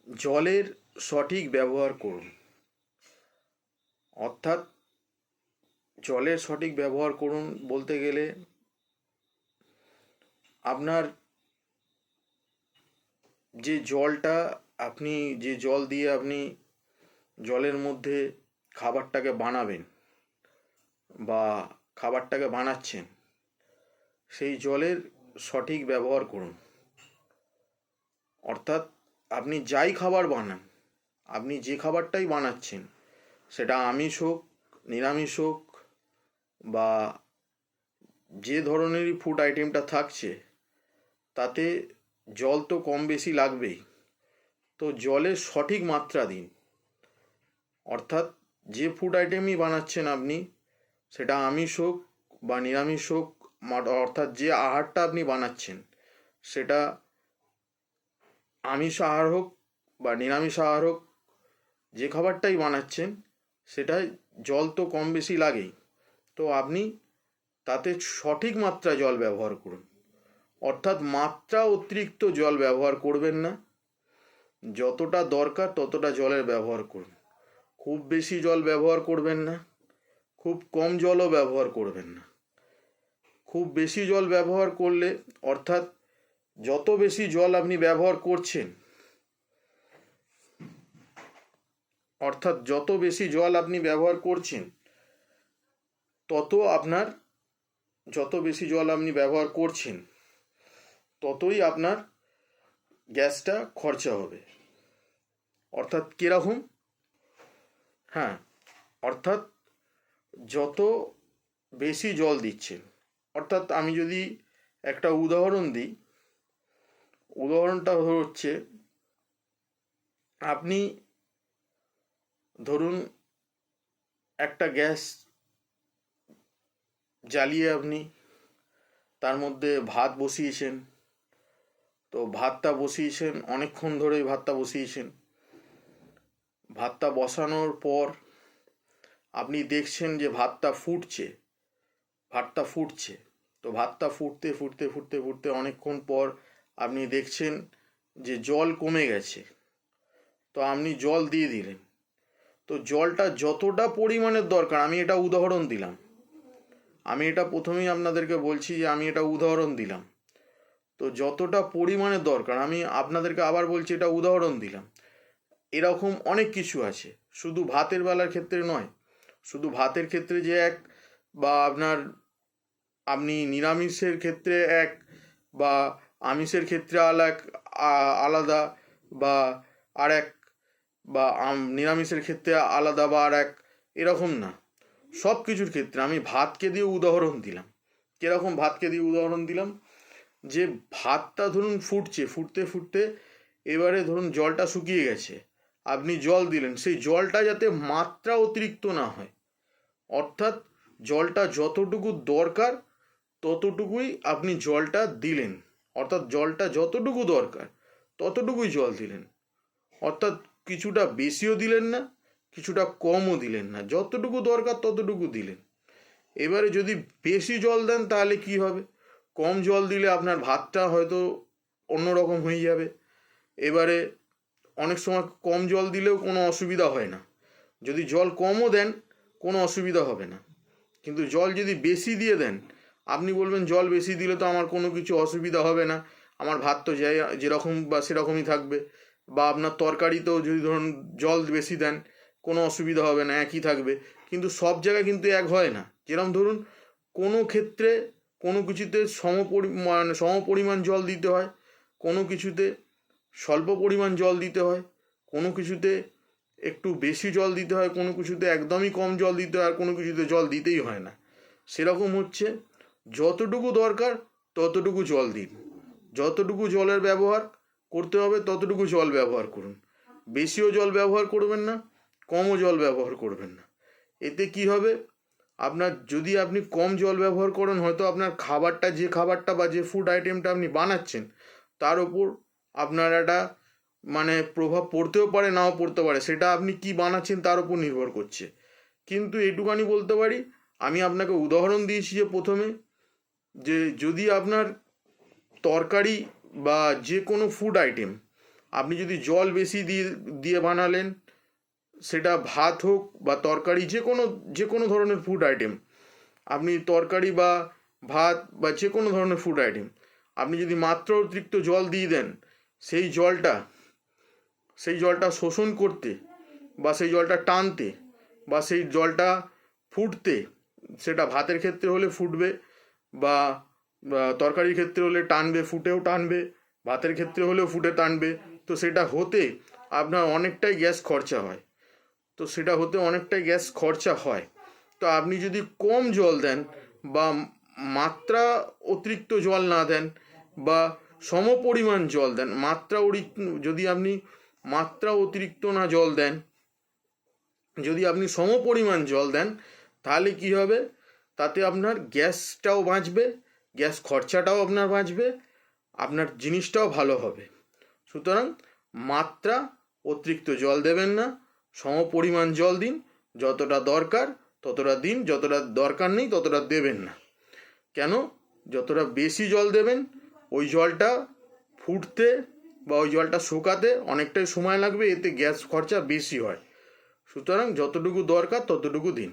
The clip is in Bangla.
জলের সঠিক ব্যবহার করুন। অর্থাৎ জলের সঠিক ব্যবহার করুন বলতে গেলে আপনার যে জলটা আপনি যে জল দিয়ে আপনি জলের মধ্যে খাবারটাকে বানাবেন বা খাবারটাকে বানাচ্ছেন, সেই জলের সঠিক ব্যবহার করুন। অর্থাৎ আপনি যাই খাবার বানান, আপনি যে খাবারটাই বানাচ্ছেন, সেটা আমিষ হোক, নিরামিষ হোক বা যে ধরনেরই ফুড আইটেমটা থাকছে, তাতে জল তো কম বেশি লাগবেই। তো জলের সঠিক মাত্রা দিন। অর্থাৎ যে ফুড আইটেমই বানাচ্ছেন আপনি, সেটা আমিষ হোক বা নিরামিষ হোক, অর্থাৎ যে আহারটা আপনি বানাচ্ছেন, সেটা আমিষ আহার হোক বা নিরামিষ আহার হোক, যে খাবারটাই বানাচ্ছেন সেটাই জল তো কম বেশি লাগেই। তো আপনি তাতে সঠিক মাত্রায় জল ব্যবহার করুন। অর্থাৎ মাত্রা অতিরিক্ত জল ব্যবহার করবেন না। যতটা দরকার ততটা জলের ব্যবহার করুন। খুব বেশি জল ব্যবহার করবেন না, খুব কম জলও ব্যবহার করবেন না। খুব বেশি জল ব্যবহার করলে, অর্থাৎ যত বেশি জল আপনি ব্যবহার করছেন, ততই আপনার গ্যাসটা খরচা হবে। অর্থাৎ কিরকম? হ্যাঁ, অর্থাৎ যত বেশি জল দিচ্ছেন, অর্থাৎ আমি যদি একটা উদাহরণ দিই, উদাহরণটা হচ্ছে, আপনি ধরুন একটা গ্যাস জ্বালিয়ে আপনি তার মধ্যে ভাত বসিয়েছেন। তো ভাতটা বসিয়েছেন, অনেকক্ষণ ধরেই ভাতটা বসিয়েছেন। ভাতটা বসানোর পর আপনি দেখছেন যে ভাতটা ফুটছে। তো ভাতটা ফুটতে ফুটতে ফুটতে ফুটতে অনেকক্ষণ পর আপনি দেখছেন যে জল কমে গেছে। তো আপনি জল দিয়ে দিলেন। তো জলটা যতটা পরিমাণের দরকার, আমি এটা উদাহরণ দিলাম, আমি এটা প্রথমেই আপনাদেরকে বলছি যে আমি এটা উদাহরণ দিলাম। তো যতটা পরিমাণের দরকার, আমি আপনাদেরকে আবার বলছি, এটা উদাহরণ দিলাম। এরকম অনেক কিছু আছে, শুধু ভাতের বেলার ক্ষেত্রে নয়। শুধু ভাতের ক্ষেত্রে যে এক, বা আপনি নিরামিষের ক্ষেত্রে এক, বা আমিষের ক্ষেত্রে আলাদা, বা আর এক, বা নিরামিষের ক্ষেত্রে আলাদা বা আর এক, এরকম না। সব কিছুর ক্ষেত্রে আমি ভাতকে দিয়ে উদাহরণ দিলাম। কীরকম ভাতকে দিয়ে উদাহরণ দিলাম? যে ভাতটা ধরুন ফুটতে ফুটতে এবারে ধরুন জলটা শুকিয়ে গেছে, আপনি জল দিলেন, সেই জলটা যাতে মাত্রা অতিরিক্ত না হয়। অর্থাৎ জলটা যতটুকু দরকার ততটুকুই আপনি জলটা দিলেন। অর্থাৎ জলটা যতটুকু দরকার ততটুকুই জল দিলেন। অর্থাৎ কিছুটা বেশিও দিলেন না, কিছুটা কমও দিলেন না, যতটুকু দরকার ততটুকু দিলেন। এবারে যদি বেশি জল দেন তাহলে কি হবে? কম জল দিলে আপনার ভাতটা হয়তো অন্যরকম হয়ে যাবে। এবারে অনেক সময় কম জল দিলেও কোনো অসুবিধা হয় না। যদি জল কমও দেন কোনো অসুবিধা হবে না। কিন্তু জল যদি বেশি দিয়ে দেন, আপনি বলবেন জল বেশি দিলে তো আমার কোনো কিছু অসুবিধা হবে না, আমার ভাত তো যেরকম বা সেরকমই থাকবে। বা আপনার তরকারিতেও যদি ধরুন জল বেশি দেন, কোনো অসুবিধা হবে না, একই থাকবে। কিন্তু সব জায়গায় কিন্তু এক হয় না। যেরকম ধরুন কোনো ক্ষেত্রে কোনো কিছুতে সম পরিমাণ জল দিতে হয়, কোনো কিছুতে স্বল্প পরিমাণ জল দিতে হয়, কোনো কিছুতে একটু বেশি জল দিতে হয়, কোনো কিছুতে একদমই কম জল দিতে হয়, আর কোনো কিছুতে জল দিতেই হয় না। সেরকম হচ্ছে, যতটুকু দরকার ততটুকু জল দিন। যতটুকু জলের ব্যবহার করতে হবে ততটুকু জল ব্যবহার করুন। বেশিও জল ব্যবহার করবেন না, কমও জল ব্যবহার করবেন না। এতে কি হবে? যদি আপনি কম জল ব্যবহার করেন, হয়তো আপনার যে খাবারটা বা যে ফুড আইটেমটা আপনি বানাচ্ছেন, তার ওপর আপনার একটা প্রভাব পড়তেও পারে, নাও পড়তে পারে। সেটা আপনি কি বানাচ্ছেন তার উপর নির্ভর করছে। কিন্তু এটুখানি বলতে পারি, আমি আপনাকে উদাহরণ দিয়েছি যে প্রথমে, যে যদি আপনার তরকারি বা যে কোনো ফুড আইটেম আপনি যদি জল বেশি দিয়ে বানালেন, সেটা ভাত হোক বা তরকারি, যে কোনো ধরনের ফুড আইটেম, আপনি তরকারি বা ভাত বা যে কোনো ধরনের ফুড আইটেম আপনি যদি মাত্রা অতিরিক্ত জল দিয়ে দেন, সেই জলটা শোষণ করতে বা সেই জলটা টানতে বা সেই জলটা ফুটতে, সেটা ভাতের ক্ষেত্রে হলে ফুটবে বা তরকারির ক্ষেত্রে হলে টানবে, ফুটেও টানবে, ভাতের ক্ষেত্রে হলেও ফুটে টানবে। তো সেটা হতে আপনার অনেকটাই গ্যাস খরচা হয়। তো আপনি যদি কম জল দেন বা মাত্রা অতিরিক্ত জল না দেন বা সমপরিমাণ জল দেন, যদি আপনি মাত্রা অতিরিক্ত না জল দেন, যদি আপনি সমপরিমাণ জল দেন, তাহলে কি হবে, তাতে আপনার গ্যাসটাও বাঁচবে, গ্যাস খরচাটাও আপনার বাঁচবে, আপনার জিনিসটাও ভালো হবে। সুতরাং মাত্রা অতিরিক্ত জল দেবেন না, সমপরিমাণ জল দিন, যতটা দরকার ততটা দিন, যতটা দরকার নেই ততটা দেবেন না। কেন? যতটা বেশি জল দেবেন, ওই জলটা ফুটতে বা ওই জলটা শুকাতে অনেকটাই সময় লাগবে, এতে গ্যাস খরচা বেশি হয়। সুতরাং যতটুকু দরকার ততটুকু দিন।